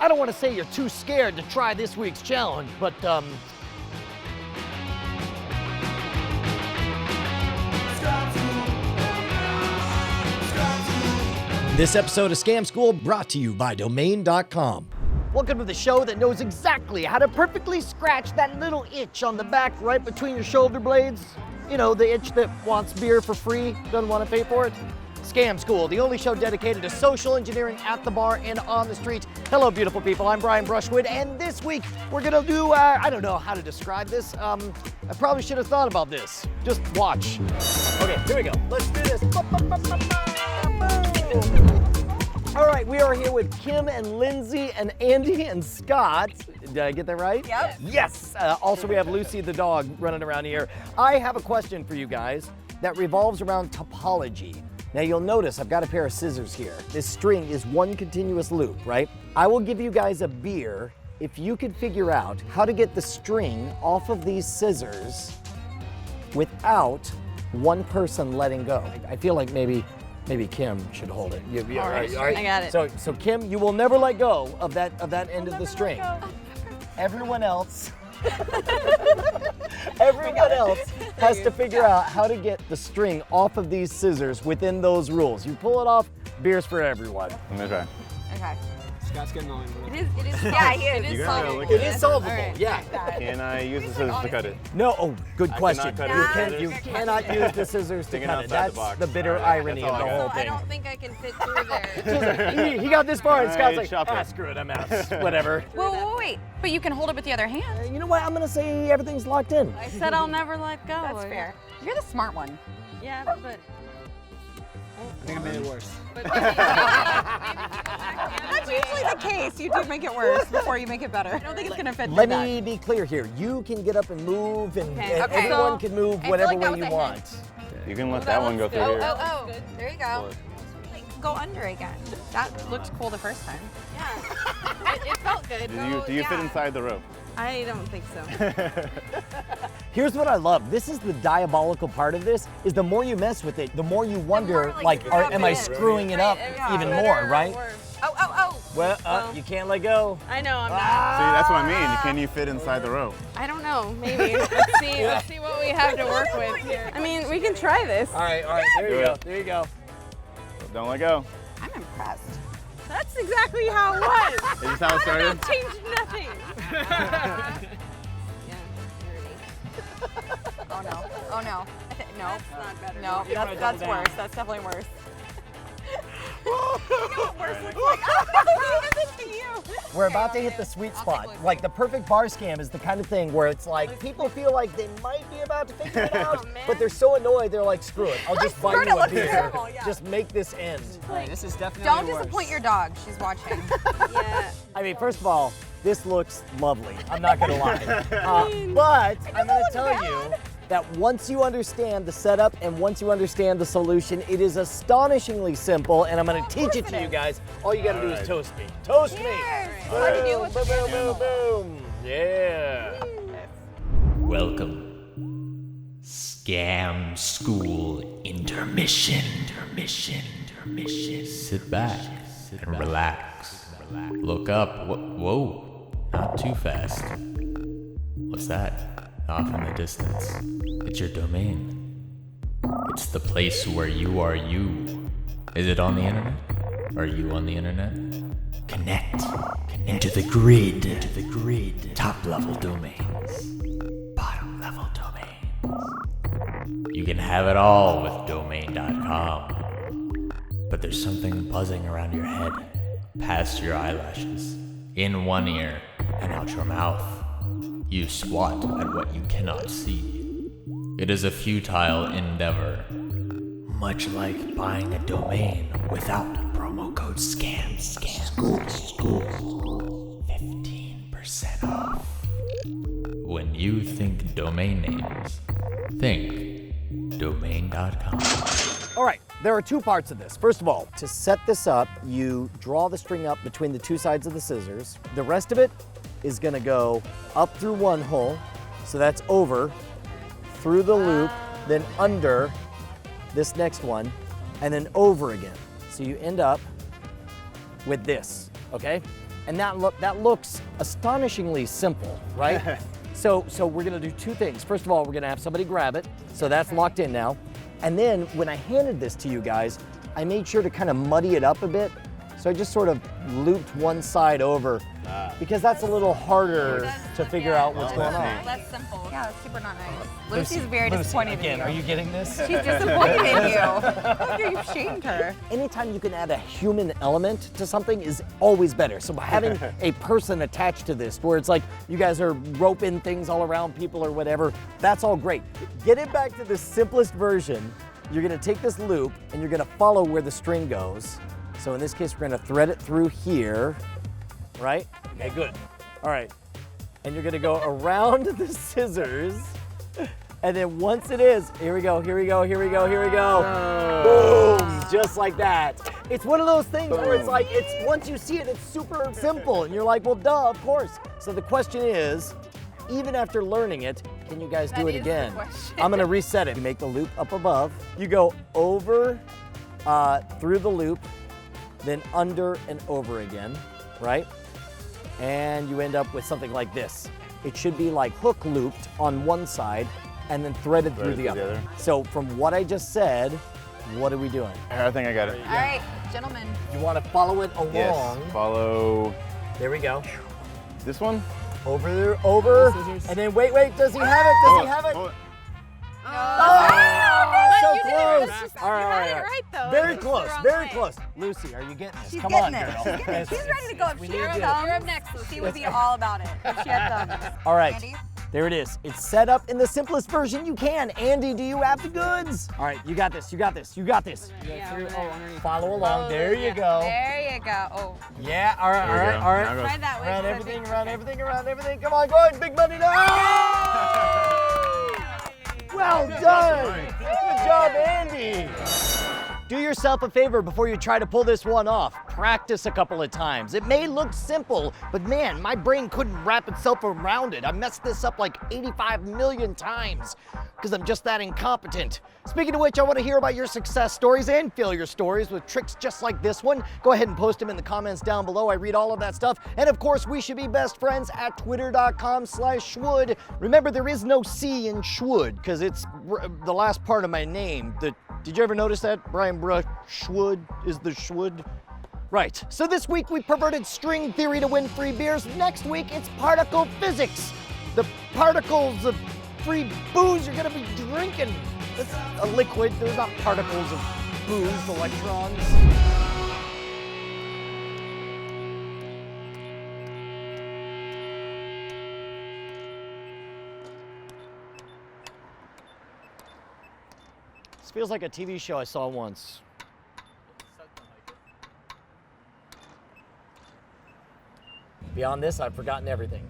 I don't want to say you're too scared to try this week's challenge, but This episode of Scam School brought to you by Domain.com. Welcome to the show that knows exactly how to perfectly scratch that little itch on the back right between your shoulder blades. You know, the itch that wants beer for free, doesn't want to pay for it. Scam School, the only show dedicated to social engineering at the bar and on the street. Hello, beautiful people. I'm Brushwood, and this week we're gonna do, I don't know how to describe this. I probably should have thought about this. Just watch. Okay, here we go. Let's do this. All right, we are here with Kim and Lindsay and Andy and Scott. Did I get that right? Yep. Yes. Also, we have Lucy the dog running around here. I have a question for you guys that revolves around topology. Now you'll notice I've got a pair of scissors here. This string is one continuous loop, right? I will give you guys a beer if you could figure out how to get the string off of these scissors without one person letting go. I feel like maybe Kim should hold it. All right. I got it. So Kim, you will never let go of that end of the string. Everyone else has to figure out how to get the string off of these scissors within those rules. You pull it off, beers for everyone. I'm gonna try. Okay. Scott's getting all in. It is. Yeah, it is solvable. It is solvable. Right. Yeah. Can I use the scissors to cut it? No. Oh, good question. Cannot cut it You with scissors? cannot use the scissors to Thinking cut it. outside That's the box. the bitter All right, irony that's of all the I whole got. I thing. don't think I can fit through there. He got this far, and All Scott's right, like, chop it. screw it, I'm out. Whatever. Whoa, wait. But you can hold it with the other hand. You know what? I'm gonna say everything's locked in. I said I'll never let go. That's fair. You're the smart one. Yeah, but I think I made it worse. That's usually the case. You do make it worse before you make it better. I don't think it's gonna fit. Let me be clear here. You can get up and move, and, Okay. and Okay. everyone So, can move I feel whatever like that way was you a want. You can let that one go through good. here. Oh, there you go. Go under again. That looked cool the first time. yeah, it felt good. Do you fit inside the rope? I don't think so. Here's what I love. This is the diabolical part of this, is the more you mess with it, the more you wonder, more, like, like, am I it. screwing it up Yeah, even better more, or right? worse. Oh. Well, you can't let go. I know, I'm not. See, that's what I mean. Can you fit inside the rope? I don't know, maybe. Let's see what we have to work with here. I mean, we can try this. All right, there you Do go, it. there you go. Don't let go. I'm impressed. That's exactly how it was. Is this how it started? It changed nothing. Oh no. No. That's not better. No, You gotta that's double worse. down. That's definitely worse. We're about to hit the sweet spot. Like, the perfect bar scam is the kind of thing where it's like, people feel like they might be about to figure it out, but they're so annoyed, they're like, screw it, I'll just buy Screw it, you it a looks beer. terrible, yeah. Just make this end. This is definitely Don't worse. disappoint your dog. She's watching. Yeah. I mean, first of all, this looks lovely. I'm not gonna lie. But I'm gonna tell you that once you understand the setup and once you understand the solution, it is astonishingly simple, and I'm gonna teach it to you guys. All you gotta do is Alright. toast me. Toast me! Hard to do with Boom, the boom, camera. boom, boom. Yeah. Welcome. Scam School Intermission. Sit back and relax. Look up. Whoa, not too fast. What's that? Off in the distance. It's your domain. It's the place where you are you. Is it on the internet? Are you on the internet? Connect into the grid. Top level domains. Bottom level domains. You can have it all with domain.com. But there's something buzzing around your head, past your eyelashes, in one ear and out your mouth. You swat at what you cannot see. It is a futile endeavor, much like buying a domain without promo code SCAM. School. 15% off. When you think domain names, think domain.com. All right, there are two parts of this. First of all, to set this up, you draw the string up between the two sides of the scissors. The rest of it is gonna go up through one hole, so that's over, through the loop, then under this next one, and then over again. So you end up with this, okay? And that looks astonishingly simple, right? So we're gonna do two things. First of all, we're gonna have somebody grab it, so that's locked in now. And then when I handed this to you guys, I made sure to kind of muddy it up a bit. So I just sort of looped one side over because that's a little harder to figure out what's going on. That's simple. Yeah, that's super not nice. Lucy's very disappointed in you. Are you getting this? She's disappointed in you. Look, you've shamed her. Anytime you can add a human element to something is always better. So by having a person attached to this, where it's like you guys are roping things all around people or whatever, that's all great. Get it back to the simplest version. You're gonna take this loop and you're gonna follow where the string goes. So in this case, we're gonna thread it through here, right? Okay, good. All right. And you're gonna go around the scissors. And then once it is, here we go, here we go, here we go, here we go. Boom, just like that. It's one of those things where it's like, once you see it, it's super simple. And you're like, well, duh, of course. So the question is, even after learning it, can you guys do it again? I'm gonna reset it. You make the loop up above. You go over, through the loop, then under and over again, right? And you end up with something like this. It should be like hook looped on one side and then threaded through the other. So from what I just said, what are we doing? I think I got it. All right, gentlemen. You want to follow it along. Yes, follow There we go. this one. Over there, over. And then wait, does he have it? Does he have it? Hold it. So you did it. close. That's just- All you had it right. right, though. Very It's the close, wrong very way. close. Lucy, are you getting this? She's Come getting on, it. girl. She's getting it. She's ready to go. If We she need had to- thumbs, you're up next. Lucy would be all about it. If she had thumbs. All right. Andy? There it is. It's set up in the simplest version you can. Andy, do you have the goods? All right, you got this, you got this, you got this. Yeah, Through, over oh, there. underneath. Follow along, there you go. There you go. Oh, Yeah, all right, all There you right, go. all Now right. go. try that way. Around 'cause I everything, think- around everything, around everything. Come on, go ahead, big money now. Well done. Good job, Andy. Do yourself a favor before you try to pull this one off. Practice a couple of times. It may look simple, but man, my brain couldn't wrap itself around it. I messed this up like 85 million times because I'm just that incompetent. Speaking of which, I want to hear about your success stories and failure stories with tricks just like this one. Go ahead and post them in the comments down below. I read all of that stuff. And of course, we should be best friends at twitter.com/Schwood. Remember, there is no C in Schwood because it's the last part of my name. Did you ever notice that? Brian Brushwood is the Schwood. Right, so this week we perverted string theory to win free beers. Next week it's particle physics. The particles of free booze you're gonna be drinking. It's a liquid, there's not particles of booze, electrons. This feels like a TV show I saw once. Beyond this, I've forgotten everything.